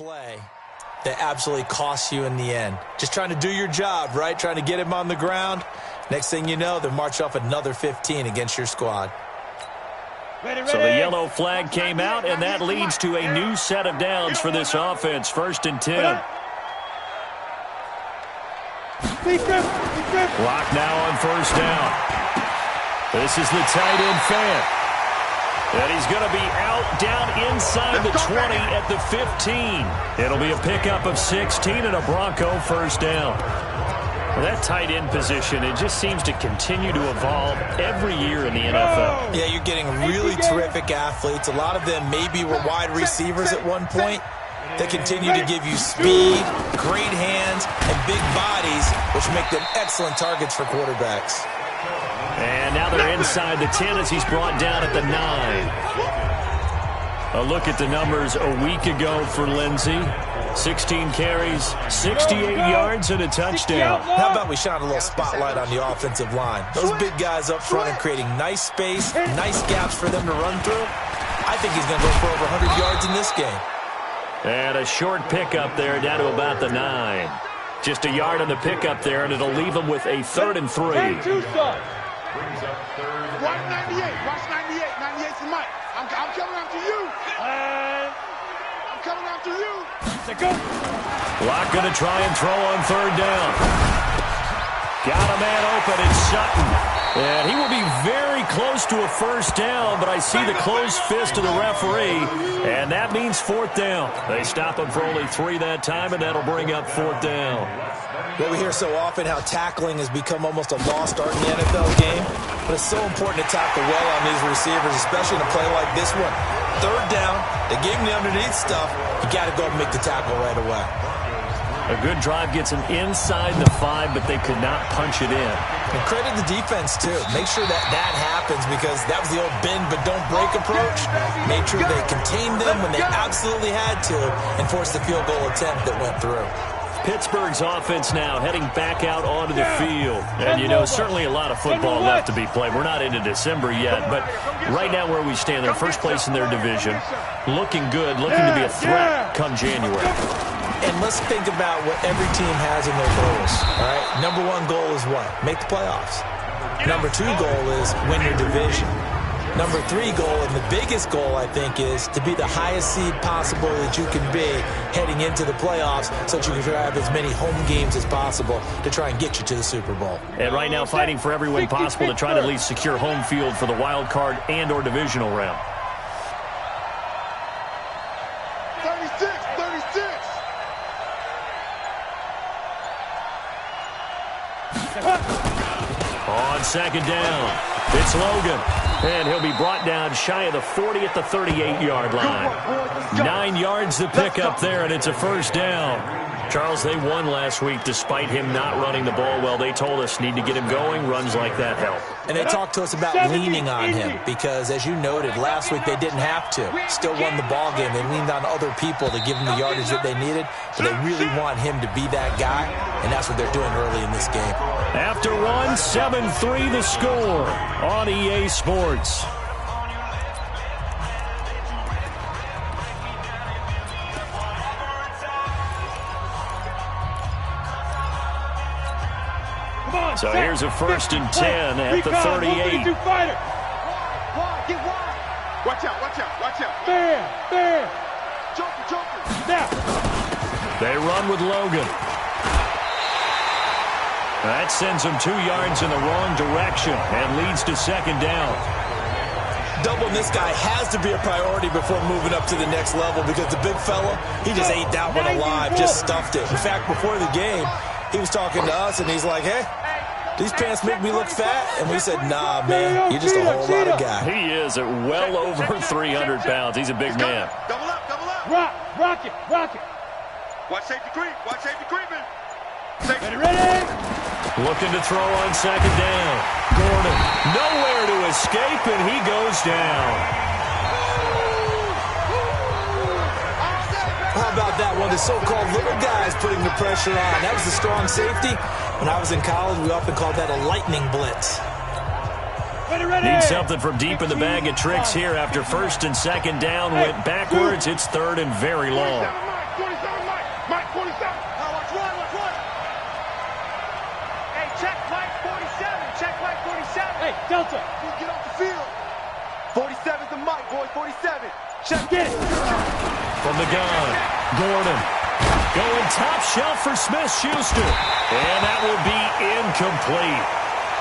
play that absolutely costs you in the end. Just trying to do your job, right? Trying to get him on the ground. Next thing you know, they'll march off another 15 against your squad. So the yellow flag came out, and that leads to a new set of downs for this offense. 1st and 10. Clock now on 1st down. This is the tight end Fant. And he's going to be out down inside the 20 at the 15. It'll be a pickup of 16 and a Bronco 1st down. Well, that tight end position, it just seems to continue to evolve every year in the NFL. Yeah, you're getting really terrific athletes. A lot of them maybe were wide receivers at one point. They continue to give you speed, great hands, and big bodies, which make them excellent targets for quarterbacks. And now they're inside the 10 as he's brought down at the 9. A look at the numbers a week ago for Lindsey. 16 carries, 68 yards, and a touchdown. How about we shine a little spotlight on the offensive line? Those big guys up front are creating nice space, nice gaps for them to run through. I think he's going to go for over 100 yards in this game. And a short pickup there down to about the 9. Just a yard on the pickup there, and it'll leave him with a 3rd and 3. Watch 98. Watch 98. 98's the mic. I'm coming after you. I'm coming after you. Lock going to try and throw on 3rd down. Got a man open. It's Sutton. And he will be very close to a 1st down, but I see the closed fist of the referee, and that means 4th down. They stop him for only 3 that time, and that'll bring up 4th down. Well, we hear so often how tackling has become almost a lost art in the NFL game, but it's so important to tackle well on these receivers, especially in a play like this one. 3rd down, they gave him the underneath stuff. You got to go and make the tackle right away. A good drive gets him inside the 5, but they could not punch it in. And credit the defense, too. Make sure that happens, because that was the old bend but don't break approach. Made sure they contained them when they absolutely had to and forced the field goal attempt that went through. Pittsburgh's offense now heading back out onto the field. And, you know, certainly a lot of football left to be played. We're not into December yet, but right now where we stand, they're first place in their division. Looking good, looking to be a threat come January. And let's think about what every team has in their goals, all right? Number 1 goal is what? Make the playoffs. Number 2 goal is win your division. Number 3 goal, and the biggest goal, I think, is to be the highest seed possible that you can be heading into the playoffs so that you can have as many home games as possible to try and get you to the Super Bowl. And right now fighting for every way possible to try to at least secure home field for the wild card and or divisional round. 36. On 2nd down, it's Logan. And he'll be brought down shy of the 40 at the 38-yard line. 9 yards to pick up there, and it's a 1st down. Charles, they won last week despite him not running the ball well. They told us need to get him going. Runs like that help. And they talked to us about leaning on him because, as you noted, last week they didn't have to. Still won the ball game. They leaned on other people to give them the yardage that they needed, but they really want him to be that guy, and that's what they're doing early in this game. After one, 7-3 the score on EA Sports. So here's a 1st and 10 at the 38. Watch out. Fair. Joker. Now. They run with Logan. That sends them 2 yards in the wrong direction and leads to 2nd down. Doubling this guy has to be a priority before moving up to the next level because the big fella, he just ate that one alive, just stuffed it. In fact, before the game, he was talking to us, and he's like, hey, these pants make me look fat. And we said, nah, man, you're just a whole lot of guy. He is at well over 300 pounds. He's a big man. Double up. Rock it. Watch safety creeping. Ready? Looking to throw on 2nd down. Gordon, nowhere to escape, and he goes down. How about that one? The so-called little guys putting the pressure on. That was the strong safety. When I was in college, we often called that a lightning blitz. Need something from deep in the bag of tricks here after 1st and 2nd down. Went backwards. It's 3rd and very long. 47, Mike. Mike, 47. Watch one. Hey, check Mike 47. Check Mike 47. Hey, Delta. Get off the field. 47's the Mike, boy. 47. Check. Get it. From the gun, Gordon. Going top shelf for Smith-Schuster. And that will be incomplete.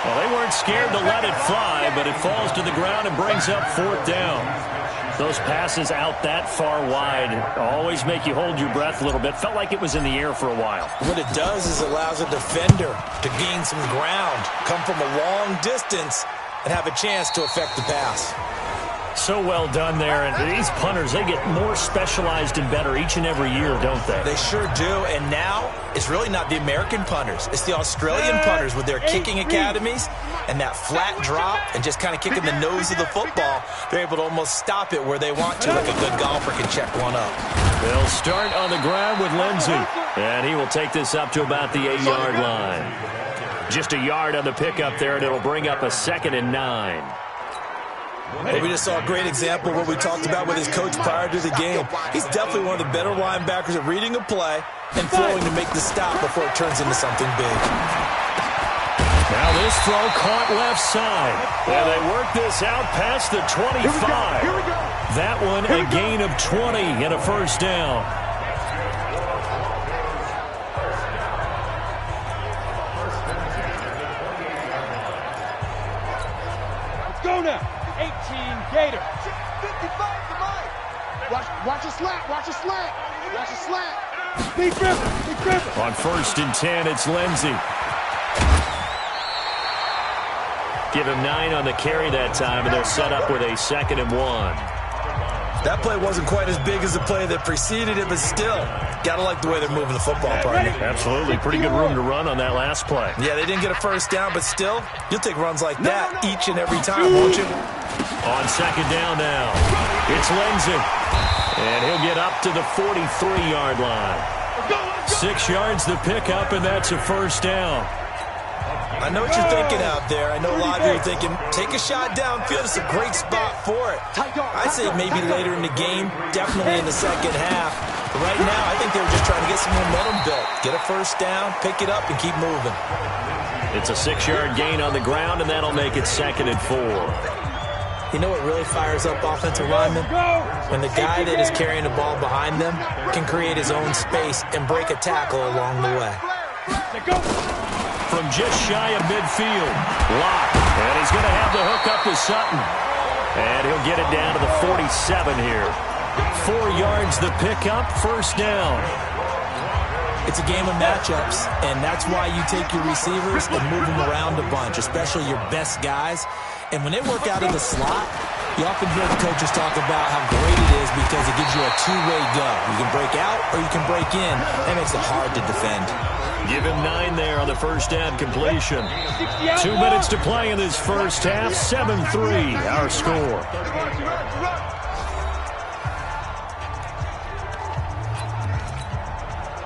Well, they weren't scared to let it fly, but it falls to the ground and brings up 4th down. Those passes out that far wide always make you hold your breath a little bit. Felt like it was in the air for a while. What it does is it allows a defender to gain some ground, come from a long distance, and have a chance to affect the pass. So well done there. And these punters, they get more specialized and better each and every year, don't they? They sure do. And now it's really not the American punters. It's the Australian punters with their kicking academies and that flat drop and just kind of kicking the nose of the football. They're able to almost stop it where they want to, like a good golfer can check one up. They'll start on the ground with Lindsey. And he will take this up to about the 8-yard line. Just a yard on the pickup there, and it'll bring up a 2nd and 9. Well, we just saw a great example of what we talked about with his coach prior to the game. He's definitely one of the better linebackers at reading a play and flowing to make the stop before it turns into something big. Now this throw caught left side. And they work this out past the 25. Here we go. That one a gain of 20 and a 1st down. Let's go now. 18 Gator. 55 to Mike. Watch a slant. Watch a slant. Big River. On 1st and 10, it's Lindsey. Give him 9 on the carry that time, and they'll set up with a 2nd and 1. That play wasn't quite as big as the play that preceded it, but still, got to like the way they're moving the football, partner. Absolutely. Pretty good room to run on that last play. Yeah, they didn't get a 1st down, but still, you'll take runs like that each and every time, won't you? On 2nd down now, it's Lindsey. And he'll get up to the 43-yard line. 6 yards the pickup, and that's a 1st down. I know what you're thinking out there. I know a lot of you are thinking, take a shot downfield. It's a great spot for it. I'd say maybe later in the game, definitely in the 2nd half. But right now, I think they were just trying to get some momentum built. Get a 1st down, pick it up, and keep moving. It's a 6-yard gain on the ground, and that'll make it 2nd and 4. You know what really fires up offensive linemen? When the guy that is carrying the ball behind them can create his own space and break a tackle along the way. From just shy of midfield, Locke, and he's going to have the hook up to Sutton. And he'll get it down to the 47 here. 4 yards the pickup, 1st down. It's a game of matchups, and that's why you take your receivers and move them around a bunch, especially your best guys. And when they work out of the slot, you often hear the coaches talk about how great it is because it gives you a two-way go. You can break out or you can break in. That makes it hard to defend. Give him 9 there on the 1st down completion. 2 minutes to play in this 1st half. 7-3 our score.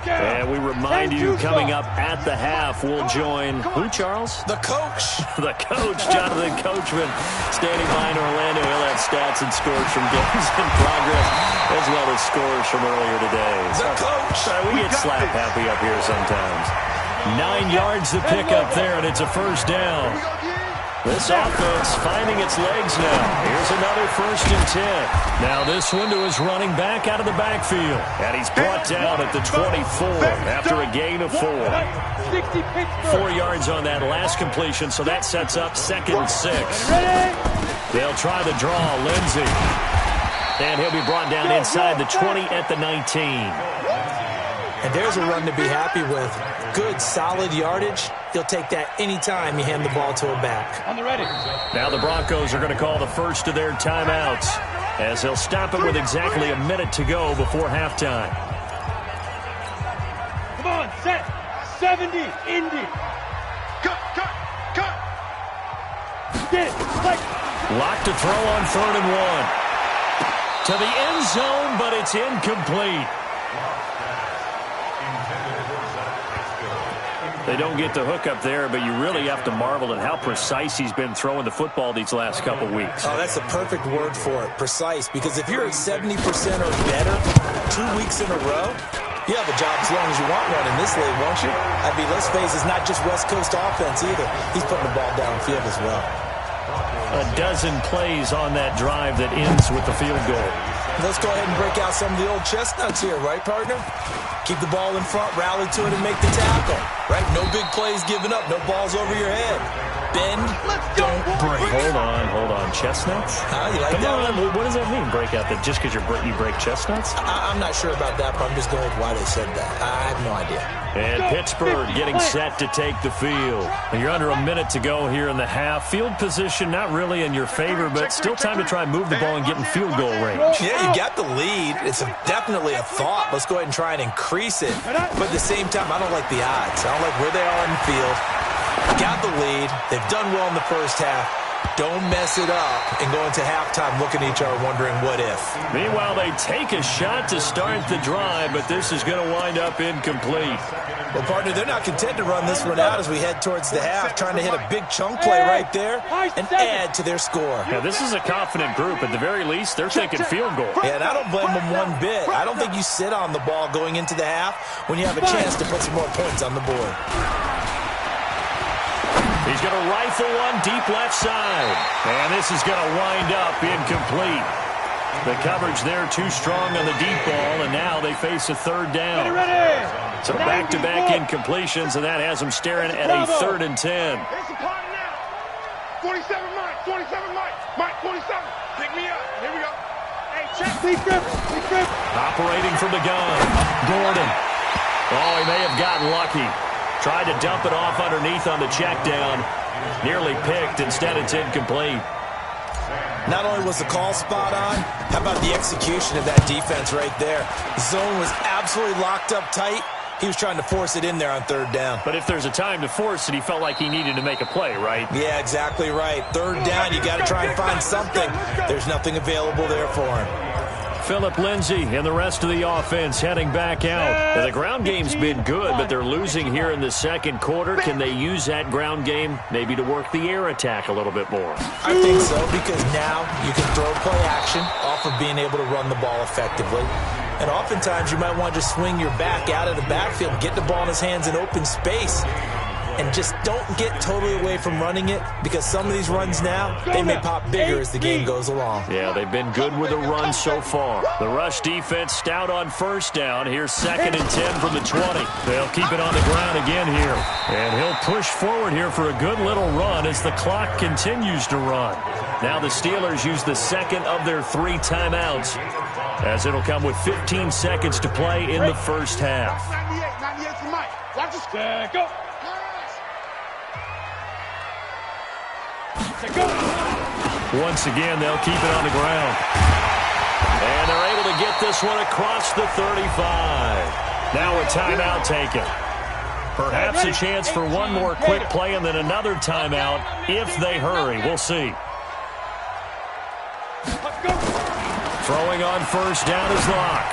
And we remind you, coming up at the half, we'll join who, Charles? The coach. The coach, Jonathan Coachman, standing by in Orlando. He'll have stats and scores from games in progress, as well as scores from earlier today. The coach. We get slap happy up here sometimes. 9 yards to pick up there, and it's a 1st down. This offense finding its legs now. Here's another 1st and 10. Now this one to his running back out of the backfield. And he's brought down at the 24 after a gain of 4. 4 yards on that last completion, so that sets up 2nd and 6. They'll try the draw, Lindsey. And he'll be brought down inside the 20 at the 19. And there's a run to be happy with. Good, solid yardage. He'll take that anytime you hand the ball to a back. On the ready. Now the Broncos are going to call the first of their timeouts as they'll stop it with exactly a minute to go before halftime. Come on, set. 70, Indy. Cut. Get it. Like. Locked to throw on 3rd and 1. To the end zone, but it's incomplete. They don't get the hook up there, but you really have to marvel at how precise he's been throwing the football these last couple weeks. Oh, that's the perfect word for it, precise. Because if you're at 70% or better 2 weeks in a row, You have a job as long as you want one in this league, won't you? I mean, let's face it, it's not just West Coast offense either. He's putting the ball downfield as well. A dozen plays on that drive that ends with the field goal. Let's go ahead and break out some of the old chestnuts here, right, partner? Keep the ball in front, rally to it, and make the tackle, right? No big plays given up, no balls over your head. Bend, don't break. Hold on. Chestnuts? You like Come that on. one? What does that mean, break out? That just because you break chestnuts? I'm not sure about that, but I'm just going with why they said that. I have no idea. And Pittsburgh getting set to take the field. You're under a minute to go here in the half. Field position not really in your favor, but still time to try and move the ball and get in field goal range. Yeah, you got the lead. It's definitely a thought. Let's go ahead and try and increase it. But at the same time, I don't like the odds. I don't like where they are in the field. Got the lead. They've done well in the first half. Don't mess it up and go into halftime looking at each other wondering what if. Meanwhile, they take a shot to start the drive, but this is going to wind up incomplete. Well, partner, they're not content to run this one out as we head towards the half, trying to hit a big chunk play right there and add to their score. Yeah, this is a confident group. At the very least, they're thinking field goal. Yeah, and I don't blame them one bit. I don't think you sit on the ball going into the half when you have a chance to put some more points on the board. He's going to rifle one deep left side. And this is going to wind up incomplete. The coverage there too strong on the deep ball, and now they face a third down. So back-to-back incompletions, and that has them staring at a 3rd and 10. It's a party now. 47 Mike, 47 Mike. Mike, 47. Pick me up. Here we go. Hey, check. Operating from the gun. Gordon. Oh, he may have gotten lucky. Tried to dump it off underneath on the check down. Nearly picked. Instead, it's incomplete. Not only was the call spot on, how about the execution of that defense right there? The zone was absolutely locked up tight. He was trying to force it in there on 3rd down. But if there's a time to force it, he felt like he needed to make a play, right? Yeah, exactly right. 3rd down, you got to try and find something. There's nothing available there for him. Phillip Lindsay and the rest of the offense heading back out. Now, the ground game's been good, but they're losing here in the second quarter. Can they use that ground game maybe to work the air attack a little bit more? I think so, because now you can throw play action off of being able to run the ball effectively. And oftentimes you might want to just swing your back out of the backfield, get the ball in his hands in open space. And just don't get totally away from running it, because some of these runs now, they may pop bigger as the game goes along. Yeah, they've been good with the run so far. The rush defense stout on 1st down. Here's 2nd and 10 from the 20. They'll keep it on the ground again here. And he'll push forward here for a good little run as the clock continues to run. Now the Steelers use the 2nd of their 3 timeouts, as it'll come with 15 seconds to play in the first half. 98 for Mike. Watch this. Go. Once again, they'll keep it on the ground. And they're able to get this one across the 35. Now a timeout taken. Perhaps a chance for one more quick play and then another timeout if they hurry. We'll see. Throwing on 1st down is Locke.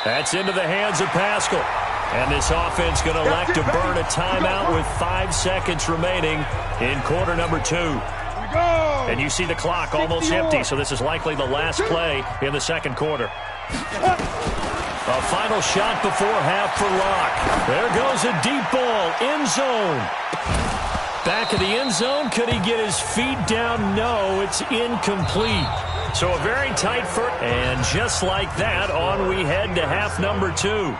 That's into the hands of Pascal. And this offense going to elect to burn a timeout with 5 seconds remaining in quarter number 2. And you see the clock almost empty, so this is likely the last play in the second quarter. A final shot before half for Locke. There goes a deep ball, end zone. Back of the end zone, could he get his feet down? No, it's incomplete. So a very tight first, and just like that, on we head to half number 2.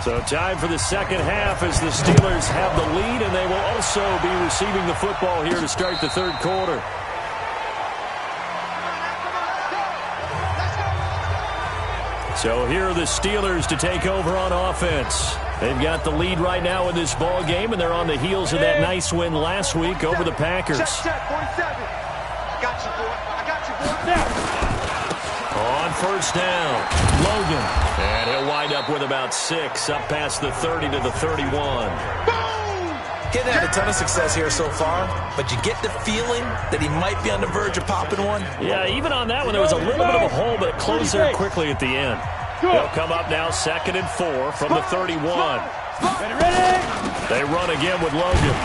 So time for the second half as the Steelers have the lead, and they will also be receiving the football here to start the 3rd quarter. So here are the Steelers to take over on offense. They've got the lead right now in this ball game, and they're on the heels of that nice win last week over the Packers. Check, 47. I got you, boy. I got you, boy. On 1st down, Logan. And he'll wind up with about 6, up past the 30 to the 31. Getting had a ton of success here so far, but you get the feeling that he might be on the verge of popping one. Yeah, even on that one, there was a little bit of a hole, but it closed there quickly at the end. They'll come up now 2nd and 4 from the 31. They run again with Logan.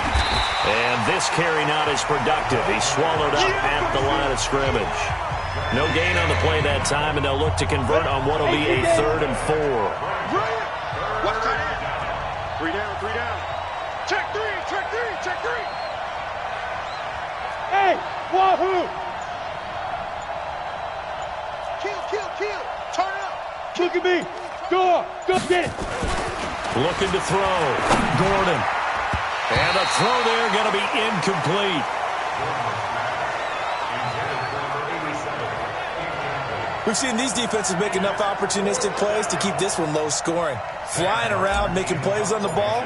And this carry not as productive. He's swallowed up at the line of scrimmage. No gain on the play that time, and they'll look to convert on what will be a 3rd and 4. Watch tight end. 3 down, 3 down. Check 3, check 3, check 3. Hey, wahoo! Kill. Turn it up. Look at me. Go get it. Looking to throw. Gordon. And a throw there going to be incomplete. We've seen these defenses make enough opportunistic plays to keep this one low scoring. Flying around, making plays on the ball,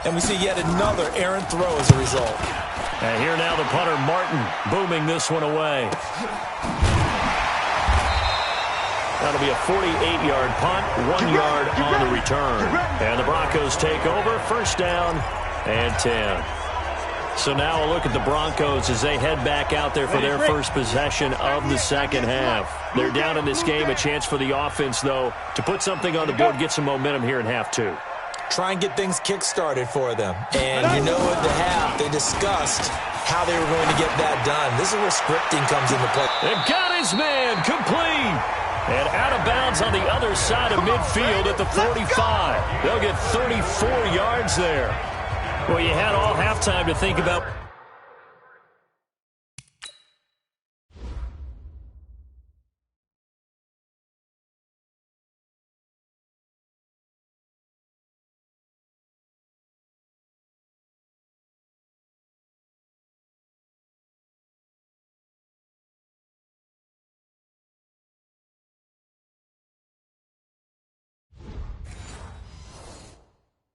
and we see yet another errant throw as a result. And here now the punter, Martin, booming this one away. That'll be a 48-yard punt, 1 yard on the return. And the Broncos take over, 1st down and 10. So now a look at the Broncos as they head back out there for their first possession of the second half. They're down in this game, a chance for the offense, though, to put something on the board, get some momentum here in half 2. Try and get things kick-started for them. And you know at the half, they discussed how they were going to get that done. This is where scripting comes into play. They've got his man complete. And out of bounds on the other side of midfield at the 45. They'll get 34 yards there. Well, you had all halftime to think about.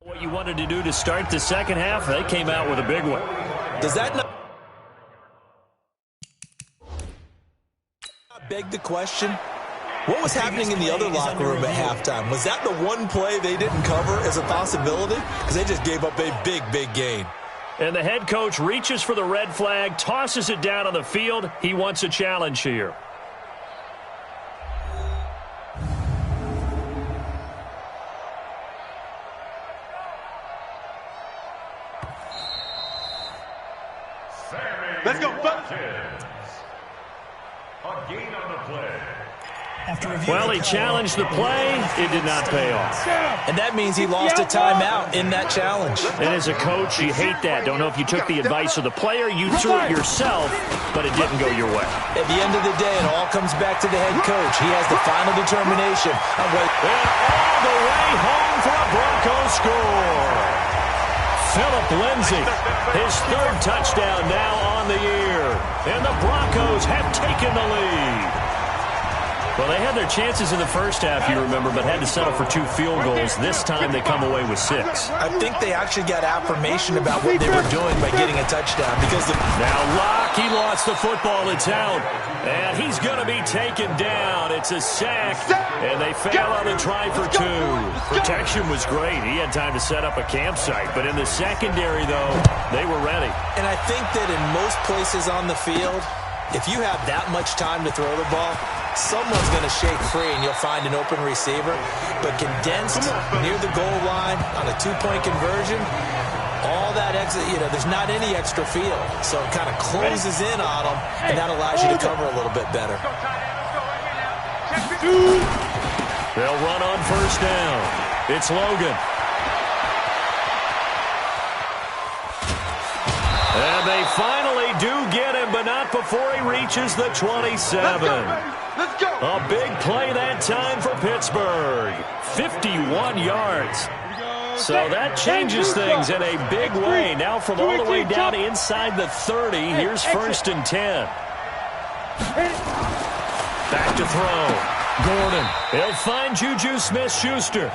What you wanted to do to start the second half, they came out with a big one. Does that not beg the question? What was happening in the other locker room at halftime? Was that the one play they didn't cover as a possibility? Because they just gave up a big gain. And the head coach reaches for the red flag, tosses it down on the field. He wants a challenge here. Let's go, fellas. A gain on the play. Well, he challenged the play. It did not pay off. And that means he lost a timeout in that challenge. And as a coach, you hate that. Don't know if you took the advice of the player. You threw it yourself, but it didn't go your way. At the end of the day, it all comes back to the head coach. He has the final determination. And all the way home for a Broncos score. Phillip Lindsay, his 3rd touchdown now on the year. And the Broncos have taken the lead. Well, they had their chances in the first half, you remember, but had to settle for 2 field goals. This time they come away with 6. I think they actually got affirmation about what they were doing by getting a touchdown. Because now Locke, he lost the football. It's out. And he's going to be taken down. It's a sack. And they fail on the try for 2. Protection was great. He had time to set up a campsite. But in the secondary, though, they were ready. And I think that in most places on the field, if you have that much time to throw the ball, someone's going to shake free and you'll find an open receiver. But condensed near the goal line on a 2-point conversion, all that exit, there's not any extra field. So it kind of closes in on them, and that allows you to cover a little bit better. They'll run on 1st down. It's Logan. And they finally do get him, but not before he reaches the 27. Let's go. A big play that time for Pittsburgh. 51 yards. So that changes things in a big way. Now from all the way down inside the 30, here's 1st and 10. Back to throw. Gordon. He'll find Juju Smith-Schuster.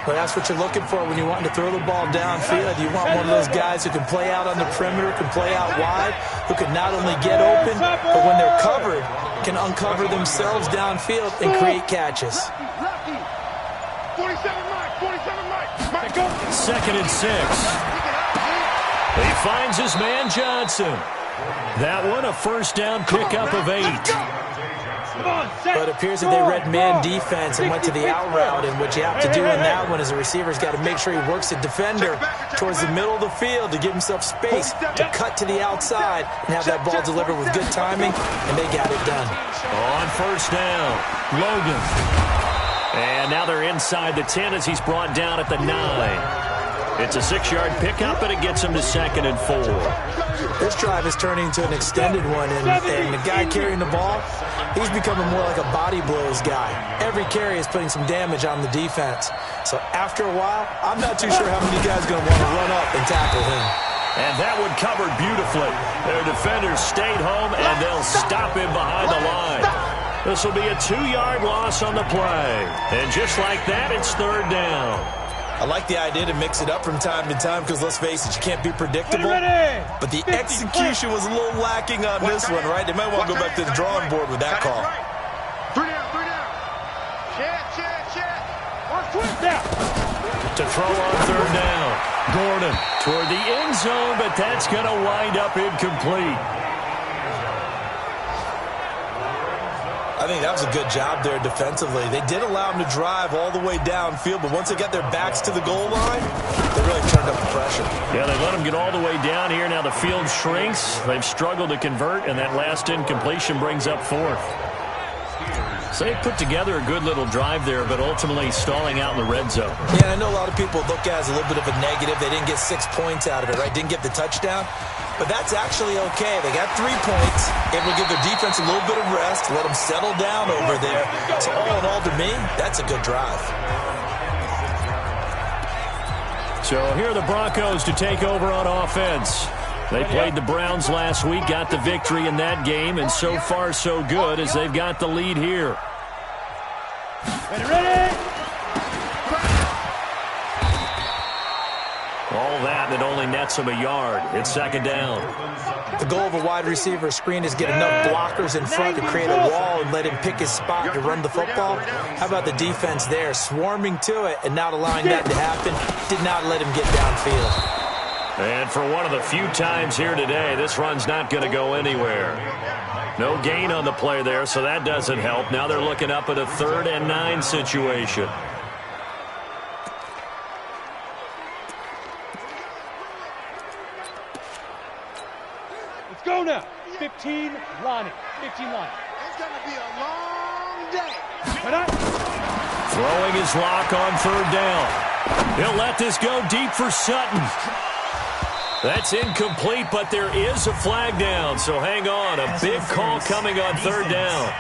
Well, that's what you're looking for when you're wanting to throw the ball downfield. You want one of those guys who can play out on the perimeter, can play out wide, who can not only get open, but when they're covered, can uncover themselves downfield and create catches. 47 Mike. 2nd and 6. He finds his man Johnson. That one a 1st down pickup of 8. But it appears that they read man defense and went to the out route, and what you have to do in that one is the receiver's got to make sure he works the defender towards the middle of the field to give himself space to cut to the outside and have that ball delivered with good timing, and they got it done. On first down, Logan. And now they're inside the 10 as he's brought down at the 9. It's a 6-yard pickup, and it gets him to 2nd and 4. This drive is turning into an extended one, and the guy carrying the ball, he's becoming more like a body blows guy. Every carry is putting some damage on the defense. So after a while, I'm not too sure how many guys are going to want to run up and tackle him. And that one covered beautifully. Their defenders stayed home, and they'll stop him behind the line. This will be a 2-yard loss on the play. And just like that, it's 3rd down. I like the idea to mix it up from time to time because, let's face it, you can't be predictable. But the execution was a little lacking on this one, right? They might want to go back to the drawing board with that call. 3 down, 3 down. Check. To throw on 3rd down. Gordon toward the end zone, but that's going to wind up incomplete. I think that was a good job there defensively. They did allow them to drive all the way downfield, but once they got their backs to the goal line, they really turned up the pressure. Yeah, they let them get all the way down here. Now the field shrinks. They've struggled to convert, and that last incompletion brings up 4th. So they put together a good little drive there, but ultimately stalling out in the red zone. Yeah, I know a lot of people look at it as a little bit of a negative. They didn't get 6 points out of it, right? Didn't get the touchdown. But that's actually okay. They got 3 points. Able to give their defense a little bit of rest, let them settle down over there. So all in all, to me, that's a good drive. So here are the Broncos to take over on offense. They played the Browns last week, got the victory in that game, and so far so good as they've got the lead here. Ready? All that, and it only nets them a yard. It's 2nd down. The goal of a wide receiver screen is get enough blockers in front to create a wall and let him pick his spot to run the football. How about the defense there, swarming to it and not allowing that to happen? Did not let him get downfield. And for one of the few times here today, this run's not going to go anywhere. No gain on the play there, so that doesn't help. Now they're looking up at a 3rd and 9 situation. Let's go now. 15 Lonnie. 15 Lonnie. It's going to be a long day. Throwing his lock on 3rd down. He'll let this go deep for Sutton. That's incomplete, but there is a flag down, so hang on. A big call coming on 3rd down.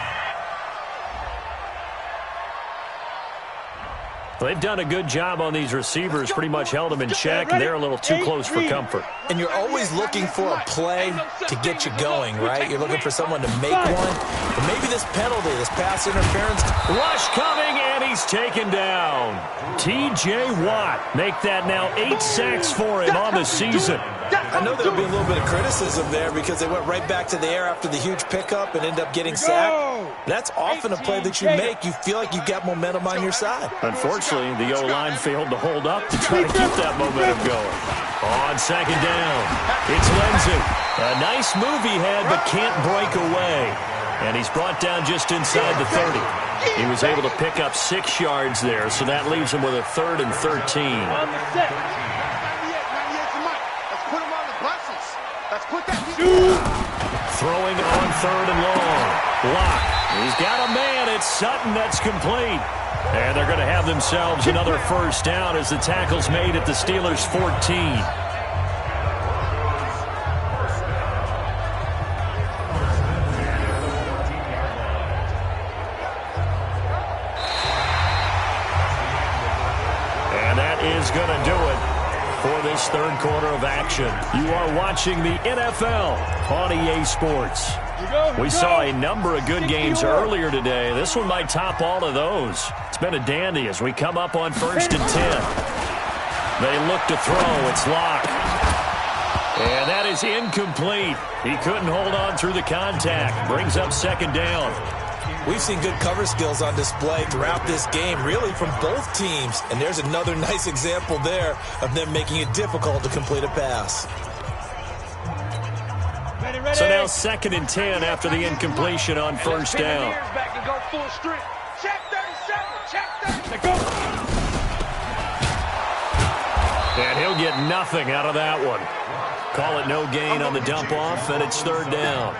They've done a good job on these receivers, pretty much held them in check, and they're a little too close for comfort. And you're always looking for a play to get you going, right? You're looking for someone to make one. But maybe this penalty, this pass interference. Rush coming, and he's taken down. T.J. Watt make that now 8 sacks for him on the season. I know there'll be a little bit of criticism there because they went right back to the air after the huge pickup and ended up getting sacked. That's often a play that you make. You feel like you've got momentum on your side. Unfortunately, the O-line failed to hold up to try to keep that momentum going. On 2nd down, it's Lindsey. A nice move he had, but can't break away. And he's brought down just inside the 30. He was able to pick up 6 yards there, so that leaves him with a 3rd and 13. On the set. 98's the mic. Let's put him on the buses. Let's put that. Throwing on 3rd and long. Block. He's got a man. It's Sutton. That's complete. And they're going to have themselves another 1st down as the tackle's made at the Steelers' 14. Is going to do it for this 3rd quarter of action. You are watching the NFL on EA Sports. We saw a number of good games earlier today. This one might top all of those. It's been a dandy as we come up on 1st and 10. They look to throw. It's Locke. And that is incomplete. He couldn't hold on through the contact. Brings up 2nd down. We've seen good cover skills on display throughout this game, really from both teams. And there's another nice example there of them making it difficult to complete a pass. Ready. So now 2nd and 10 after the incompletion on 1st down. go full strength. Check 37. Check 30. Let go. And he'll get nothing out of that one. Call it no gain on the dump off, and it's third down.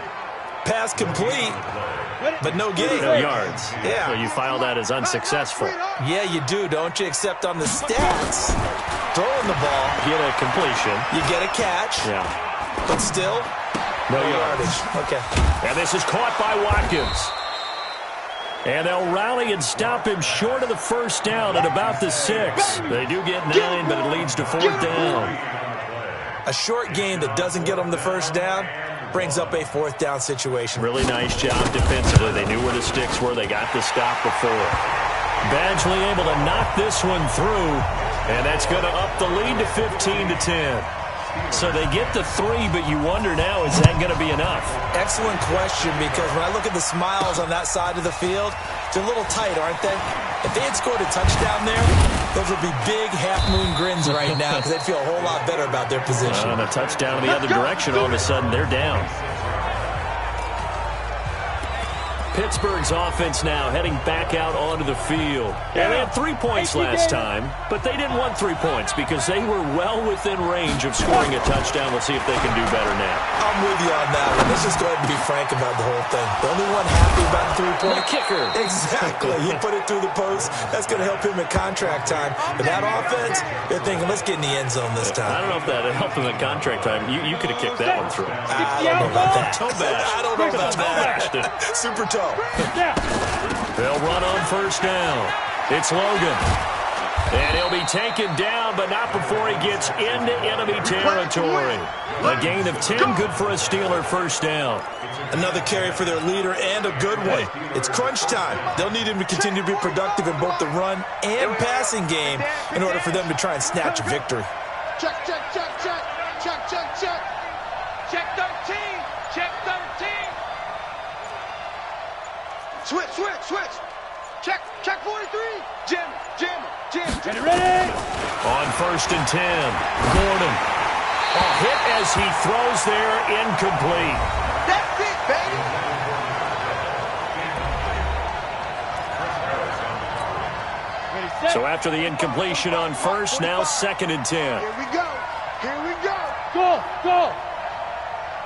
Pass complete, but no gain. No yards. Yeah. So you file that as unsuccessful. Yeah, you do, don't you? Except on the stats. Throwing the ball, Get a completion. you get a catch, Yeah. but still, No yards. Okay. And this is caught by Watkins. And they'll rally and stop him short of the first down at about the 6. They do get 9, but it leads to fourth down. A short game that doesn't get them the first down brings up a fourth down situation. Really nice job defensively. They knew where the sticks were. They got the stop before. Badgley able to knock this one through, and that's going to up the lead to 15-10. So they get the 3, but you wonder now, is that going to be enough? Excellent question, because when I look at the smiles on that side of the field, they're a little tight, aren't they? If they had scored a touchdown there, those would be big half-moon grins right now, because they'd feel a whole lot better about their position. And a touchdown in the other direction, all of a sudden they're down. Pittsburgh's offense now heading back out onto the field. And they had 3 points last time, but they didn't want 3 points because they were well within range of scoring a touchdown. We'll see if they can do better now. I'm with you on that one. Let's just go ahead and be frank about the whole thing. The only one happy about the 3-point kicker. Exactly. He put it through the post. That's going to help him at contract time. But that offense, they're thinking, let's get in the end zone this time. I don't know if that helped them at contract time. You could have kicked that one through. I don't know about that. Toe bash. I don't know about Bashed that. it. Super toe. They'll run on first down. It's Logan. And he'll be taken down, but not before he gets into enemy territory. A gain of 10, good for a Steeler first down. Another carry for their leader and a good one. It's crunch time. They'll need him to continue to be productive in both the run and passing game in order for them to try and snatch a victory. Check, check, check, check. Check, check, check. Check 13. Check 13. Switch, switch, switch. Check, check 43. Jam, jam, jam. Ready, ready. On first and 10, Gordon. A hit as he throws there, incomplete. That's it, baby. Ready, set. So after the incompletion on first, now second and 10. Here we go. Here we go. Go, go.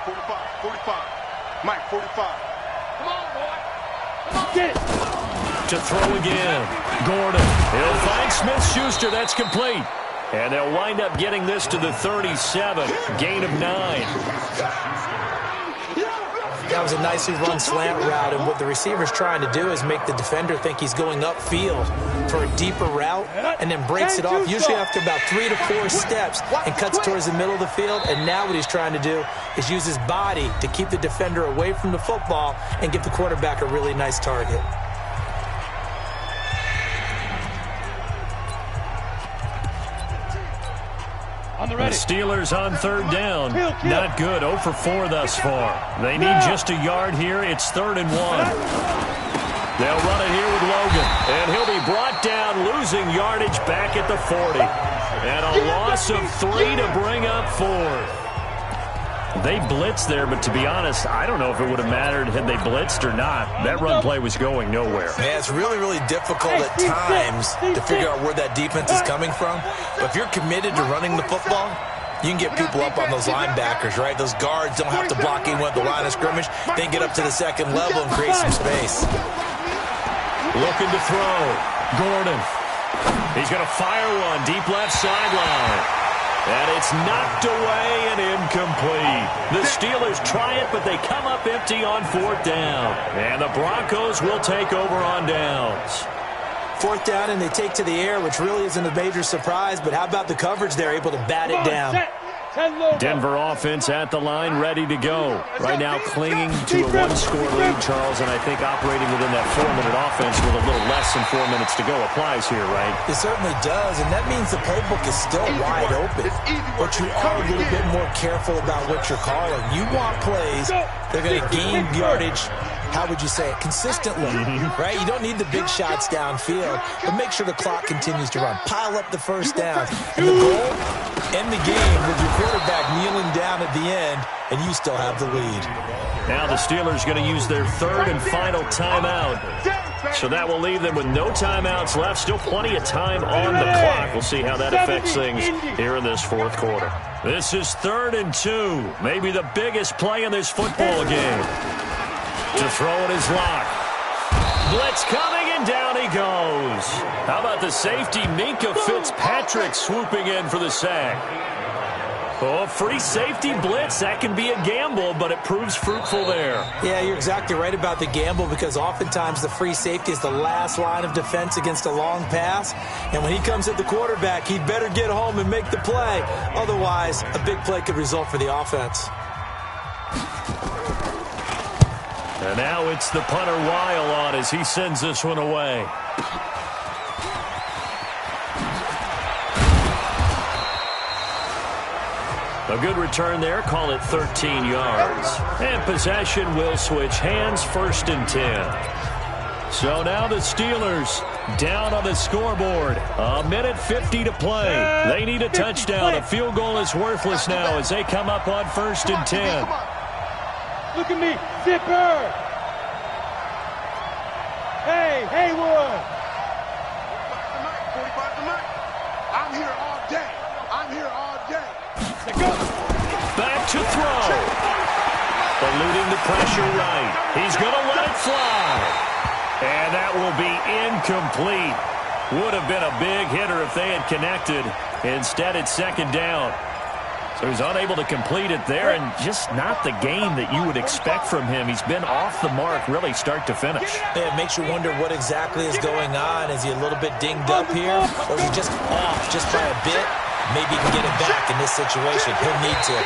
45, 45. Mike, 45. Come on, boy. Get it. To throw again. Gordon. He'll find Smith-Schuster. That's complete. And they'll wind up getting this to the 37. Gain of 9. That was a nicely run slant route, and what the receiver's trying to do is make the defender think he's going upfield for a deeper route, and then breaks it off, usually after about 3 to 4 steps, and cuts towards the middle of the field. And now what he's trying to do is use his body to keep the defender away from the football and give the quarterback a really nice target. On the The ready. Steelers on third down. Kill. Not good. 0 for 4 thus far. They need just a yard here. It's 3rd and 1. They'll run it here with Logan. And he'll be brought down, losing yardage back at the 40. And a loss of 3 to bring up 4. They blitzed there, but to be honest, I don't know if it would have mattered had they blitzed or not. That run play was going nowhere. Man, it's really, really difficult at times to figure out where that defense is coming from. But if you're committed to running the football, you can get people up on those linebackers, right? Those guards don't have to block anyone at the line of scrimmage. They can get up to the second level and create some space. Looking to throw. Gordon. He's going to fire one deep left sideline. And it's knocked away and incomplete. The Steelers try it, but they come up empty on 4th down. And the Broncos will take over on downs. 4th down, and they take to the air, which really isn't a major surprise. But how about the coverage there, able to bat it down? Set. 10 low. Denver offense at the line, ready to go. Right now clinging to a 1-score lead, Charles, and I think operating within that 4-minute offense with a little less than 4 minutes to go applies here, right? It certainly does, and that means the playbook is still wide open. But you are a little bit more careful about what you're calling. You want plays that are going to gain yardage, how would you say it, consistently, right? You don't need the big shots downfield, but make sure the clock continues to run. Pile up the first down. And the goal, end the game with your quarterback kneeling down at the end, and you still have the lead. Now the Steelers going to use their third and final timeout. So that will leave them with no timeouts left. Still plenty of time on the clock. We'll see how that affects things here in this fourth quarter. This is 3rd and 2. Maybe the biggest play in this football game. To throw it is Locke. Blitz coming, and down he goes. How about the safety, Minkah Fitzpatrick, swooping in for the sack? Oh, free safety blitz. That can be a gamble, but it proves fruitful there. Yeah, you're exactly right about the gamble, because oftentimes the free safety is the last line of defense against a long pass. And when he comes at the quarterback, he'd better get home and make the play. Otherwise, a big play could result for the offense. And now it's the punter Weil on as he sends this one away. A good return there. Call it 13 yards. And possession will switch hands, 1st and 10. So now the Steelers down on the scoreboard. 1:50 to play. They need a touchdown. A field goal is worthless now as they come up on 1st and 10. Look at me. Zipper. Hey, Haywood. 45 to Mike. I'm here all day. I'm here all day. Back to throw. Eluding the pressure right. He's going to let it fly. And that will be incomplete. Would have been a big hitter if they had connected. Instead, it's 2nd down. So he's unable to complete it there, and just not the game that you would expect from him. He's been off the mark, really, start to finish. Yeah, it makes you wonder what exactly is going on. Is he a little bit dinged up here, or is he just off just by a bit? Maybe he can get it back in this situation. He'll need to.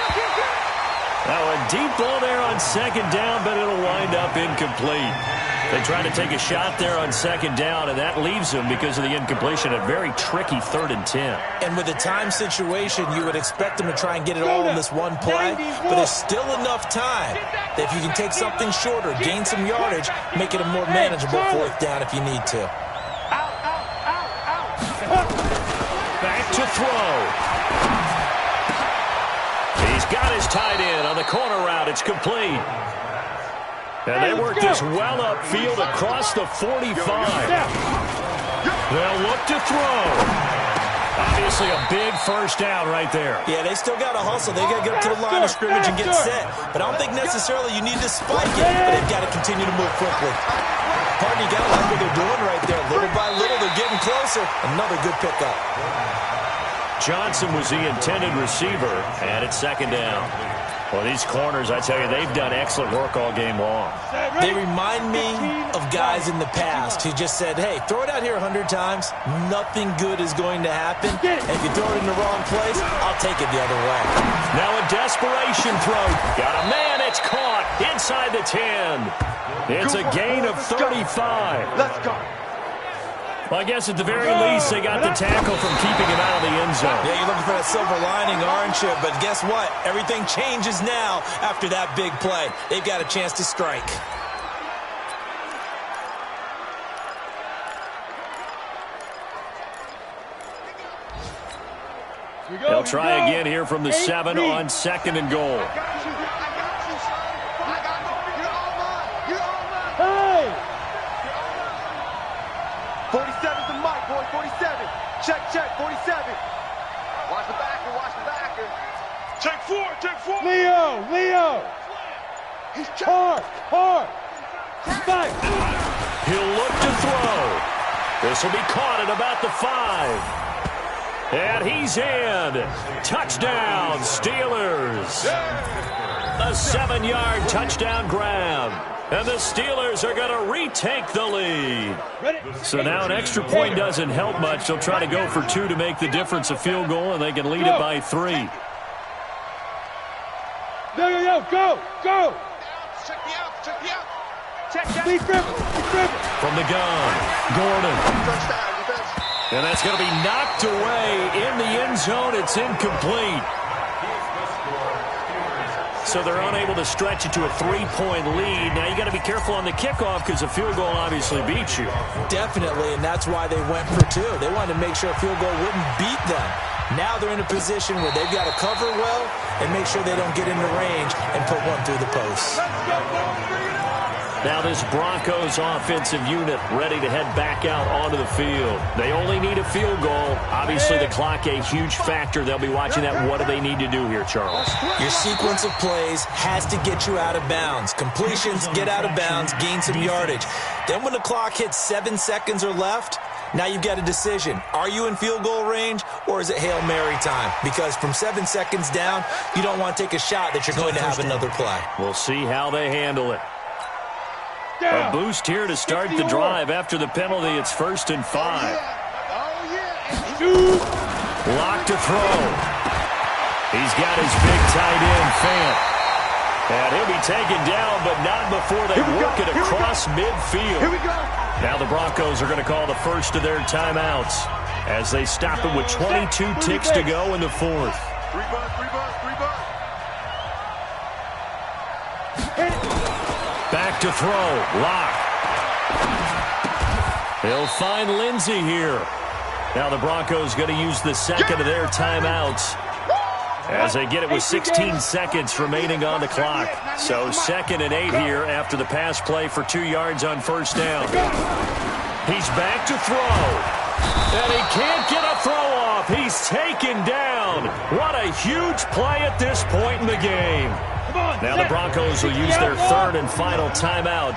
Now a deep ball there on 2nd down, but it'll wind up incomplete. They try to take a shot there on 2nd down, and that leaves them, because of the incompletion, a very tricky 3rd and 10. And with the time situation, you would expect them to try and get it all in this one play, but there's still enough time that if you can take something shorter, gain some yardage, make it a more manageable 4th down if you need to. Back to throw. He's got his tight end on the corner route. It's complete. And they work this well upfield across the 45. They'll look to throw. Obviously a big 1st down right there. Yeah, they still got to hustle. They got to get up to the line of scrimmage and get set. But I don't think necessarily you need to spike it, but they've got to continue to move quickly. Pardon, you got to like what they're doing right there. Little by little, they're getting closer. Another good pickup. Johnson was the intended receiver, and it's 2nd down. Well, these corners, I tell you, they've done excellent work all game long. They remind me of guys in the past who just said, hey, throw it out here 100 times. Nothing good is going to happen. And if you throw it in the wrong place, I'll take it the other way. Now a desperation throw. Got a man. It's caught inside the 10. It's a gain of 35. Let's go. Well, I guess at the very least, they got the tackle from keeping him out of the end zone. Yeah, you're looking for that silver lining, aren't you? But guess what? Everything changes now after that big play. They've got a chance to strike. They'll try again here from the 7 on 2nd and goal. Check, 47. Watch the backer. Check 4. Leo. He's Hard. Spike. He'll look to throw. This will be caught at about the 5. And he's in. Touchdown, Steelers. A 7-yard touchdown grab. And the Steelers are going to retake the lead. So now an extra point doesn't help much. They'll try to go for 2 to make the difference a field goal, and they can lead it by 3. Go. Check the out. Be dribble. From the gun, Gordon. First down, defense. And that's going to be knocked away in the end zone. It's incomplete. So they're unable to stretch it to a 3-point lead. Now you got to be careful on the kickoff because a field goal obviously beats you. Definitely, and that's why they went for 2. They wanted to make sure a field goal wouldn't beat them. Now they're in a position where they've got to cover well and make sure they don't get into range and put one through the post. Now this Broncos offensive unit ready to head back out onto the field. They only need a field goal. Obviously the clock a huge factor. They'll be watching that. What do they need to do here, Charles? Your sequence of plays has to get you out of bounds. Completions, get out of bounds, gain some yardage. Then when the clock hits 7 seconds or left, now you've got a decision. Are you in field goal range or is it Hail Mary time? Because from 7 seconds down, you don't want to take a shot that you're going to have another play. We'll see how they handle it. A boost here to start the drive after the penalty. It's 1st and 5. Lock to throw. He's got his big tight end, Fant. And he'll be taken down, but not before they work it across midfield. Now the Broncos are going to call the first of their timeouts as they stop it with 22 ticks to go in the 4th. Back to throw. Lock. He'll find Lindsey here. Now the Broncos going to use the second of their timeouts as they get it with 16 seconds remaining on the clock. So 2nd and 8 here after the pass play for 2 yards on 1st down. He's back to throw. And he can't get a throw off. He's taken down. What a huge play at this point in the game. Now the Broncos will use their 3rd and final timeout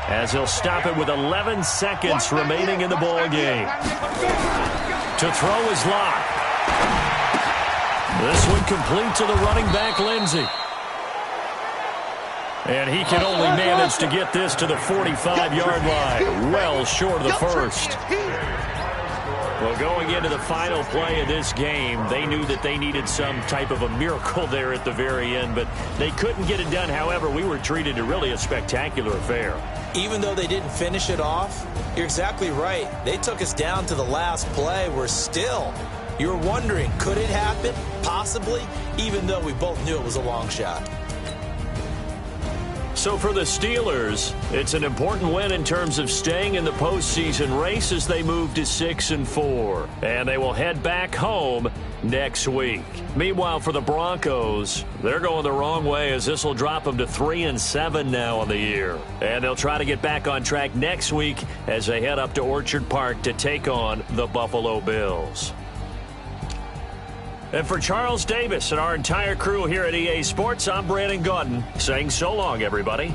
as they'll stop it with 11 seconds remaining in the ball game. To throw is Lock. This one complete to the running back, Lindsey. And he can only manage to get this to the 45-yard line, well short of the first. Well, going into the final play of this game, they knew that they needed some type of a miracle there at the very end, but they couldn't get it done. However, we were treated to really a spectacular affair. Even though they didn't finish it off, you're exactly right. They took us down to the last play. We're still, you're wondering, could it happen? Possibly, even though we both knew it was a long shot. So for the Steelers, it's an important win in terms of staying in the postseason race as they move to 6-4. And they will head back home next week. Meanwhile, for the Broncos, they're going the wrong way as this will drop them to 3-7 now on the year. And they'll try to get back on track next week as they head up to Orchard Park to take on the Buffalo Bills. And for Charles Davis and our entire crew here at EA Sports, I'm Brandon Gaudin saying so long, everybody.